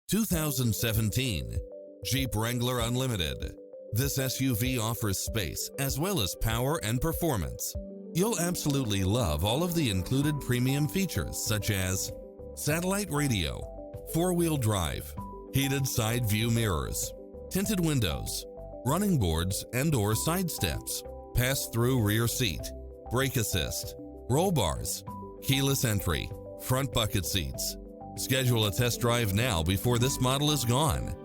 2017 Jeep Wrangler Unlimited. This SUV offers space as well as power and performance. You'll absolutely love all of the included premium features such as satellite radio, four-wheel drive, heated side view mirrors, tinted windows, running boards and/or side steps, pass-through rear seat, brake assist, roll bars, keyless entry, front bucket seats. Schedule a test drive now before this model is gone.